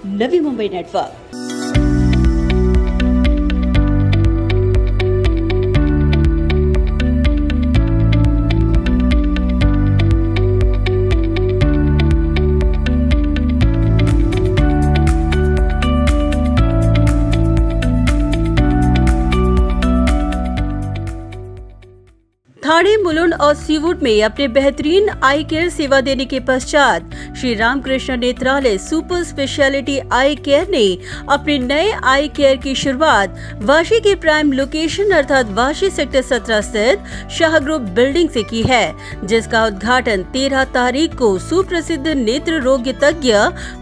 Navi Mumbai network. Thane, Mulund और Seawood में अपने बेहतरीन आई केयर सेवा देने के पश्चात श्री रामकृष्ण नेत्रालय सुपर स्पेशलिटी आई केयर ने अपने नए आई केयर की शुरुआत वाशी के प्राइम लोकेशन अर्थात वाशी सेक्टर 17 स्थित शाह ग्रुप बिल्डिंग से की है, जिसका उद्घाटन 13 तारीख को सुप्रसिद्ध नेत्र रोग तज्ञ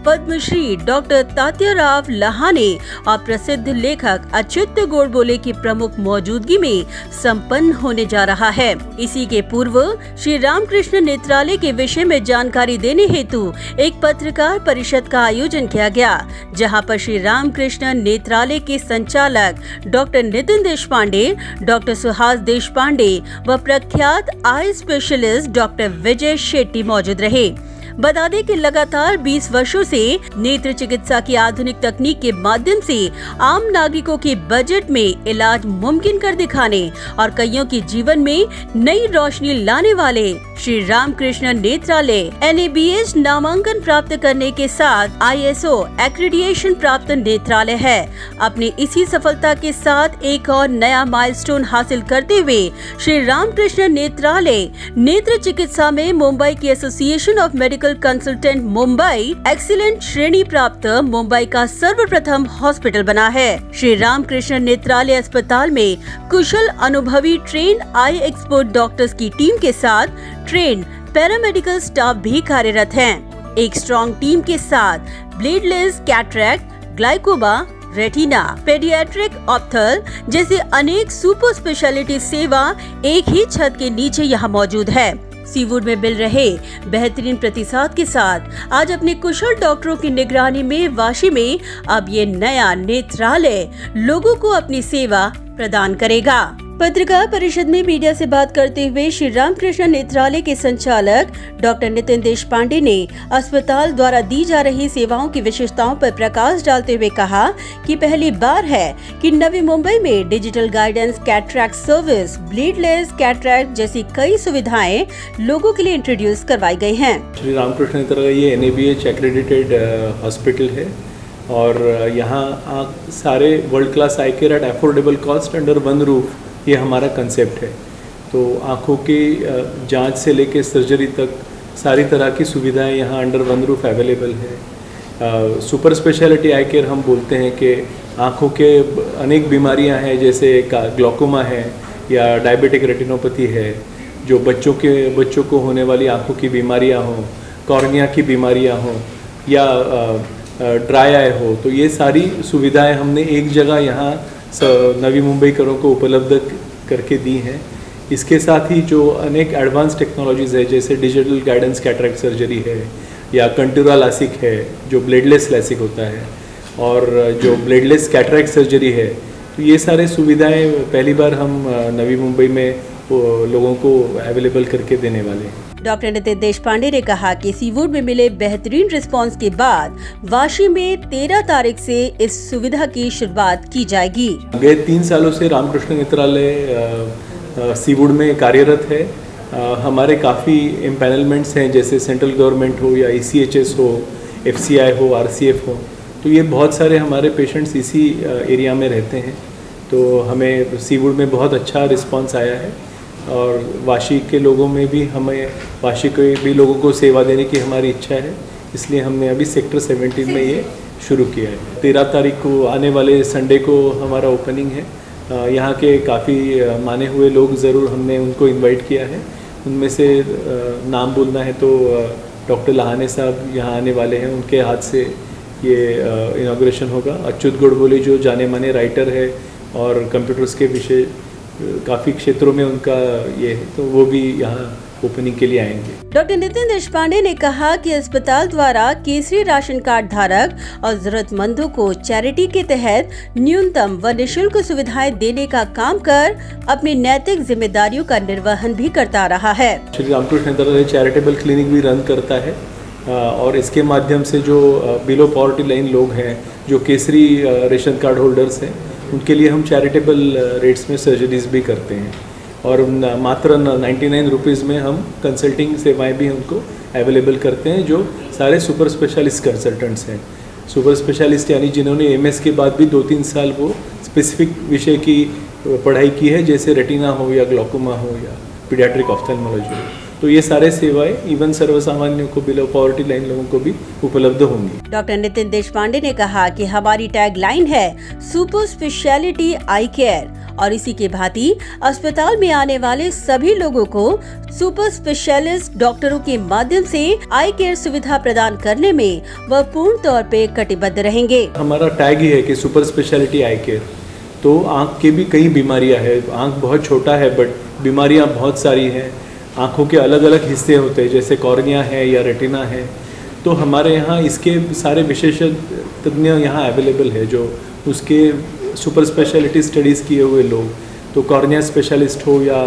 पद्मश्री डॉक्टर तात्याराव लहाने और प्रसिद्ध लेखक अच्युत गोडबोले की प्रमुख मौजूदगी में संपन्न होने जा रहा है। इसी के पूर्व श्री रामकृष्ण नेत्रालय के विषय में जानकारी देने हेतु एक पत्रकार परिषद का आयोजन किया गया, जहां पर श्री रामकृष्ण नेत्रालय के संचालक डॉक्टर नितिन देशपांडे, डॉक्टर सुहास देशपांडे व प्रख्यात आई स्पेशलिस्ट डॉक्टर विजय शेट्टी मौजूद रहे। बता दें कि लगातार 20 वर्षों से नेत्र चिकित्सा की आधुनिक तकनीक के माध्यम से आम नागरिकों के बजट में इलाज मुमकिन कर दिखाने और कईयों के जीवन में नई रोशनी लाने वाले श्री रामकृष्ण नेत्रालय NABH नामांकन प्राप्त करने के साथ ISO एक्रेडिटेशन प्राप्त नेत्रालय है। अपने इसी सफलता के साथ एक और नया माइलस्टोन हासिल करते हुए श्री रामकृष्ण नेत्रालय नेत्र चिकित्सा में मुंबई की association of medical consultant Mumbai excellent श्रेणी प्राप्त मुंबई का सर्वप्रथम हॉस्पिटल बना है। श्री रामकृष्ण नेत्रालय अस्पताल में कुशल अनुभवी ट्रेन आई एक्सपर्ट डॉक्टर्स की टीम के साथ ट्रेन पैरामेडिकल स्टाफ भी कार्यरत हैं। एक स्ट्रॉन्ग टीम के साथ bladeless cataract, glaucoma, retina, paediatric ophthal जैसे अनेक सुपर स्पेशलिटी सेवा एक ही छत के नीचे यहाँ मौजूद है। सीवुड में मिल रहे बेहतरीन प्रतिसाद के साथ आज अपने कुशल डॉक्टरों की निगरानी में वाशी में अब ये नया नेत्रालय लोगों को अपनी सेवा प्रदान करेगा। पत्रकार परिषद में मीडिया से बात करते हुए श्री रामकृष्ण नेत्रालय के संचालक डॉक्टर नितिन देशपांडे ने अस्पताल द्वारा दी जा रही सेवाओं की विशेषताओं पर प्रकाश डालते हुए कहा कि पहली बार है कि नवी मुंबई में digital guidance cataract service, bladeless cataract जैसी कई सुविधाएं लोगों के लिए इंट्रोड्यूस करवाई गई हैं। श्री रामकृष्ण नेत्रालय ये NABH एक्रेडिटेड हॉस्पिटल है और यहाँ सारे world class I care at affordable cost under one roof, ये हमारा कंसेप्ट है। तो आँखों की जांच से लेके सर्जरी तक सारी तरह की सुविधाएं यहाँ अंडर वन रूफ अवेलेबल है। सुपर स्पेशलिटी आई केयर हम बोलते हैं कि आँखों के अनेक बीमारियां हैं, जैसे ग्लोकोमा है या डायबिटिक रेटिनोपैथी है, जो बच्चों को होने वाली आँखों की बीमारियां हों, कॉर्निया की बीमारियां हों या ड्राई आई हो, तो ये सारी सुविधाएं हमने एक जगह यहाँ नवी मुंबईकरों को उपलब्ध करके दी हैं। इसके साथ ही जो अनेक एडवांस टेक्नोलॉजीज़ है, जैसे डिजिटल गाइडेंस कैटरैक्ट सर्जरी है या कंटूरा लासिक है जो ब्लेडलेस लासिक होता है, और जो ब्लेडलेस कैटरैक्ट सर्जरी है, तो ये सारे सुविधाएं पहली बार हम नवी मुंबई में लोगों को अवेलेबल करके देने वाले हैं। डॉक्टर नितिन देशपांडे ने कहा कि सीवुड में मिले बेहतरीन रिस्पांस के बाद वाशी में 13 तारीख से इस सुविधा की शुरुआत की जाएगी। गए 3 सालों से रामकृष्ण नेत्रालय सीवुड में कार्यरत है। हमारे काफ़ी एम्पैनलमेंट्स हैं, जैसे सेंट्रल गवर्नमेंट हो या ECHS हो, FCI हो, RCF हो, तो ये बहुत सारे हमारे पेशेंट्स इसी एरिया में रहते हैं। तो हमें सीवुड में बहुत अच्छा रिस्पांस आया है और वाशी के लोगों में भी वाशी के भी लोगों को सेवा देने की हमारी इच्छा है, इसलिए हमने अभी सेक्टर 17 में ये शुरू किया है। 13 तारीख को आने वाले संडे को हमारा ओपनिंग है। यहाँ के काफ़ी माने हुए लोग ज़रूर हमने उनको इनवाइट किया है। उनमें से नाम बोलना है तो डॉक्टर लहाने साहब यहाँ आने वाले हैं, उनके हाथ से ये इनॉग्रेशन होगा। अच्युत गोडबोले जो जाने माने राइटर है और कंप्यूटर्स के विषय काफ़ी क्षेत्रों में उनका ये है, तो वो भी यहाँ ओपनिंग के लिए आएंगे। डॉक्टर नितिन देशपांडे ने कहा कि अस्पताल द्वारा केसरी राशन कार्ड धारक और जरूरतमंदों को चैरिटी के तहत न्यूनतम व निःशुल्क सुविधाएं देने का काम कर अपनी नैतिक जिम्मेदारियों का निर्वहन भी करता रहा है। श्री रामकृष्ण नेत्रालय चैरिटेबल क्लिनिक भी रन करता है। और इसके माध्यम से जो बिलो पॉवर्टी लाइन लोग हैं, जो केसरी रेशन कार्ड होल्डर्स हैं, उनके लिए हम चैरिटेबल रेट्स में सर्जरीज भी करते हैं और मात्र 99 रुपीज़ में हम कंसल्टिंग सेवाएं भी उनको अवेलेबल करते हैं, जो सारे सुपर स्पेशलिस्ट कंसल्टेंट्स हैं। सुपर स्पेशलिस्ट यानी जिन्होंने MS के बाद भी 2-3 साल वो स्पेसिफिक विषय की पढ़ाई की है, जैसे रेटिना हो या ग्लॉकोमा हो या पीडियाट्रिक ऑफ्थेल्मोलॉजी हो। तो ये सारे सेवाएं इवन सर्वसामान्यों को, बिलो पॉवर्टी लाइन लोगों को भी उपलब्ध होंगी। डॉक्टर नितिन देशपांडे ने कहा कि हमारी टैग लाइन है सुपर स्पेशलिटी आई केयर और इसी के भांति अस्पताल में आने वाले सभी लोगों को सुपर स्पेशलिस्ट डॉक्टरों के माध्यम से आई केयर सुविधा प्रदान करने में वह पूर्ण तौर पे कटिबद्ध रहेंगे। हमारा टैग ही है कि सुपर स्पेशलिटी आई केयर। तो आँख की भी कई बीमारियां हैं, आँख बहुत छोटा है बट बीमारियां बहुत सारी हैं। आँखों के अलग अलग हिस्से होते हैं, जैसे कॉर्निया है या रेटिना है। तो हमारे यहाँ इसके सारे विशेषज्ञ यहाँ अवेलेबल है, जो उसके सुपर स्पेशलिटी स्टडीज़ किए हुए लोग। तो कॉर्निया स्पेशलिस्ट हो या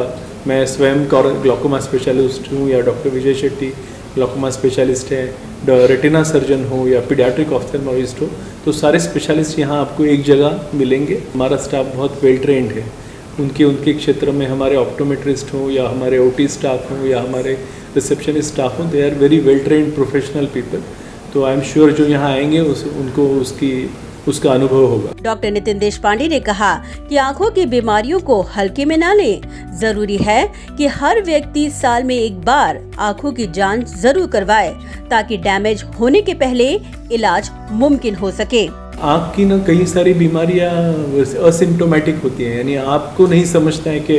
मैं स्वयं ग्लॉकोमा स्पेशलिस्ट हूँ या डॉक्टर विजय शेट्टी ग्लॉकोमा स्पेशलिस्ट है, रेटिना सर्जन हो या पीडियाट्रिक ऑफ्थेल्मोलॉजिस्ट हो, तो सारे स्पेशलिस्ट यहाँ आपको एक जगह मिलेंगे। हमारा स्टाफ बहुत वेल ट्रेंड है। उनके क्षेत्र में हमारे ऑप्टोमेट्रिस्ट हों या हमारे OT स्टाफ हों या हमारे रिसेप्शनिस्ट स्टाफ हों, they are very well trained professional people. तो आई एम श्योर जो यहाँ आएंगे उनको उसका अनुभव होगा। डॉक्टर नितिन देशपांडे ने कहा कि आंखों की बीमारियों को हल्के में न लें। जरूरी है कि हर व्यक्ति साल में एक बार आंखों की जांच जरूर करवाए ताकि डैमेज होने के पहले इलाज मुमकिन हो सके। आँख की ना कई सारी बीमारियां असिम्प्टोमेटिक होती हैं, यानी आपको नहीं समझता है कि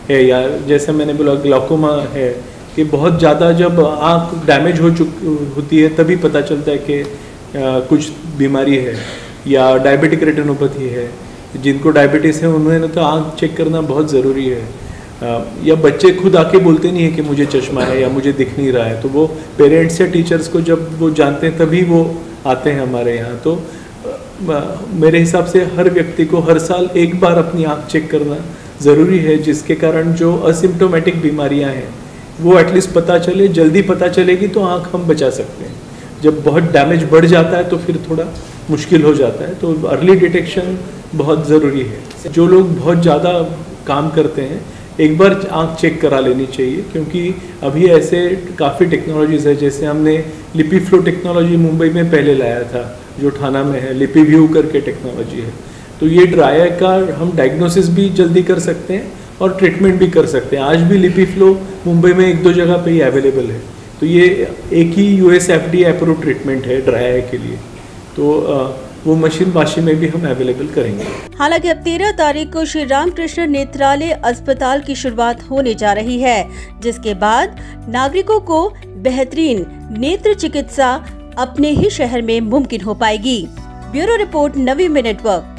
है, या जैसे मैंने बोला ग्लॉकोमा है कि बहुत ज़्यादा जब आँख डैमेज होती है तभी पता चलता है कि कुछ बीमारी है। या डायबिटिक रेटिनोपैथी है, जिनको डायबिटीज़ है उन्हें तो आँख चेक करना बहुत ज़रूरी है। या बच्चे खुद आके बोलते नहीं है कि मुझे चश्मा है या मुझे दिख नहीं रहा है, तो वो पेरेंट्स या टीचर्स को जब वो जानते हैं तभी वो आते हैं हमारे यहाँ। तो मेरे हिसाब से हर व्यक्ति को हर साल एक बार अपनी आँख चेक करना ज़रूरी है, जिसके कारण जो असिम्प्टोमेटिक बीमारियाँ हैं वो एटलीस्ट पता चले। जल्दी पता चलेगी तो आँख हम बचा सकते हैं। जब बहुत डैमेज बढ़ जाता है तो फिर थोड़ा मुश्किल हो जाता है, तो अर्ली डिटेक्शन बहुत ज़रूरी है। जो लोग बहुत ज़्यादा काम करते हैं एक बार आँख चेक करा लेनी चाहिए, क्योंकि अभी ऐसे काफ़ी टेक्नोलॉजीज़ है, जैसे हमने लिपीफ्लो टेक्नोलॉजी मुंबई में पहले लाया था, जो ठाणा में है, लिपीव्यू करके टेक्नोलॉजी है। तो ये ड्राई आई का हम डायग्नोसिस भी जल्दी कर सकते हैं और ट्रीटमेंट भी कर सकते हैं। आज भी लिपीफ्लो मुंबई में 1-2 जगह पे ही अवेलेबल है। तो ये एक ही US FDA अप्रूव ट्रीटमेंट है ड्राई आई के लिए। तो वो मशीन वाशी में भी हम अवेलेबल करेंगे। हालांकि अब 13 तारीख को श्री रामकृष्ण नेत्रालय अस्पताल की शुरुआत होने जा रही है, जिसके बाद नागरिकों को बेहतरीन नेत्र चिकित्सा अपने ही शहर में मुमकिन हो पाएगी। ब्यूरो रिपोर्ट, नवी नेटवर्क।